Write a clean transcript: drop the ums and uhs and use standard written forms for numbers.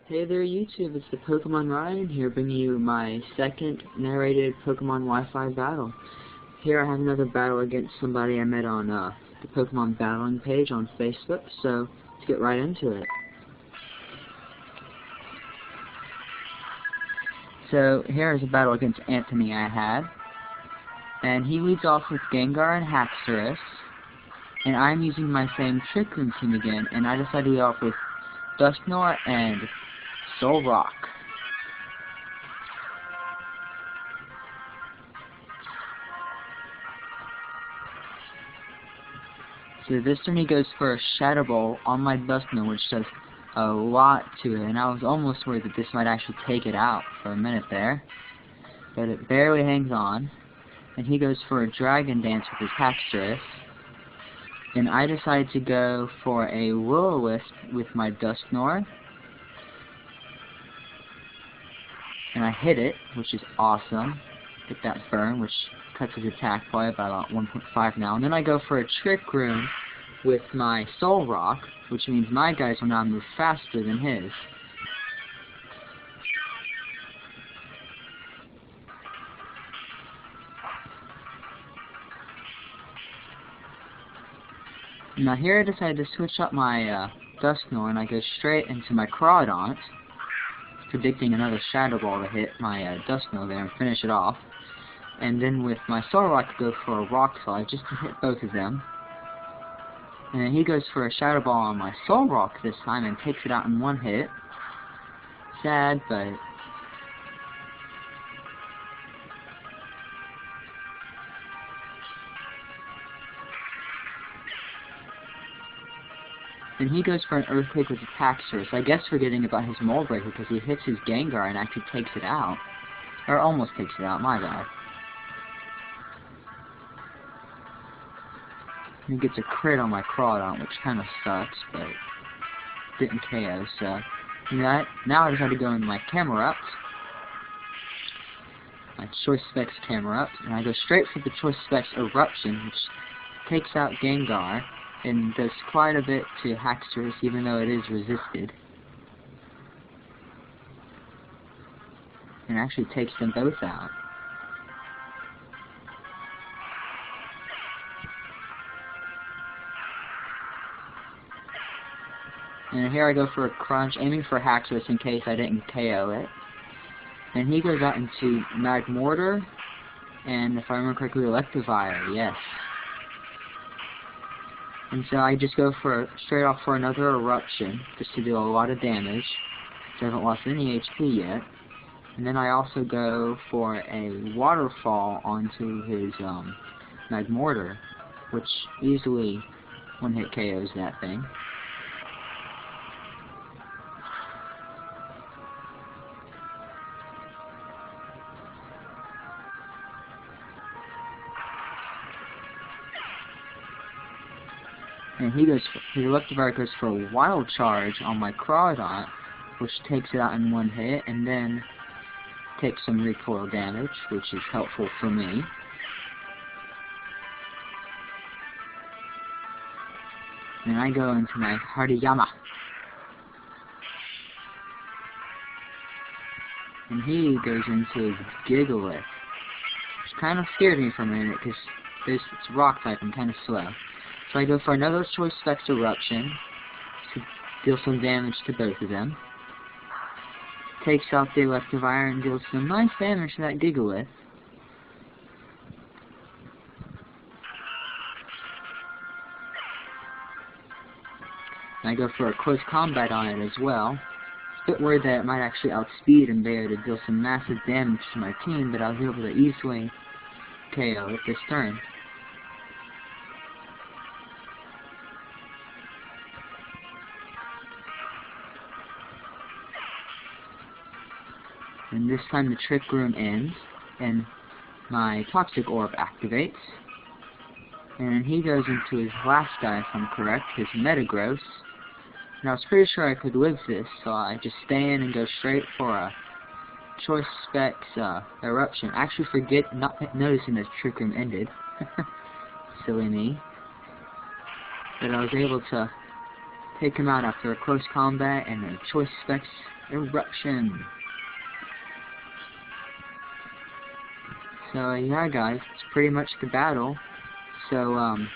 Hey there YouTube, it's the Pokemon Ryan here bringing you my second narrated Pokemon Wi-Fi battle. Here I have another battle against somebody I met on the Pokemon battling page on Facebook, so let's get right into it. So here is a battle against Anthony I had, and he leads off with Gengar and Haxorus, and I'm using my same Trick Room team again, and I decided to lead off with Dusknoir and Solrock. So this turn he goes for a Shadow Ball on my Dusknoir, which does a lot to it, and I was almost worried that this might actually take it out for a minute there. But it barely hangs on, and he goes for a Dragon Dance with his Haxorus. And I decided to go for a Will-O-Wisp with my Dusknoir. And I hit it, which is awesome. Get that burn, which cuts his attack by about 1.5 now. And then I go for a Trick Room with my Solrock, which means my guys will now move faster than his. Now here I decided to switch up my Dusknoir, and I go straight into my Crawdaunt, predicting another Shadow Ball to hit my Dusknoir there and finish it off. And then with my Solrock, I go for a Rock Slide just to hit both of them. And then he goes for a Shadow Ball on my Solrock this time and takes it out in one hit. Sad, but and he goes for an Earthquake with his Haxorus, I guess forgetting about his Mold Breaker because he hits his Gengar and actually takes it out. Or almost takes it out, my bad. He gets a crit on my Crawdaunt, which kind of sucks, but didn't KO, so now I decided to go into my Camerupt, my Choice Specs Camerupt, and I go straight for the Choice Specs Eruption, which takes out Gengar, and does quite a bit to Haxorus, even though it is resisted. And actually takes them both out. And here I go for a Crunch, aiming for Haxorus in case I didn't KO it. And he goes out into Magmortar, and if I remember correctly, Electivire, yes. And so I just go for straight off for another Eruption, just to do a lot of damage, because I haven't lost any HP yet. And then I also go for a Waterfall onto his Magmortar, which easily one-hit KOs that thing. And his Electivire goes for a Wild Charge on my Crawdaunt, which takes it out in one hit, and then takes some recoil damage, which is helpful for me. And I go into my Hariyama. And he goes into his Gigalith, which kind of scared me for a minute, because it's Rock type and kind of slow. So I go for another Choice Specs Eruption to deal some damage to both of them. Takes out the Electivire and deals some nice damage to that Gigalith. And I go for a Close Combat on it as well. A bit worried that it might actually outspeed and be able to deal some massive damage to my team, but I was able to easily KO it this turn. And this time the Trick Room ends, and my Toxic Orb activates. And he goes into his last guy, if I'm correct, his Metagross. And I was pretty sure I could live this, so I just stay in and go straight for a Choice Specs Eruption. I actually forget not noticing that Trick Room ended. Silly me. But I was able to take him out after a close combat and a Choice Specs Eruption. So yeah guys, it's pretty much the battle. So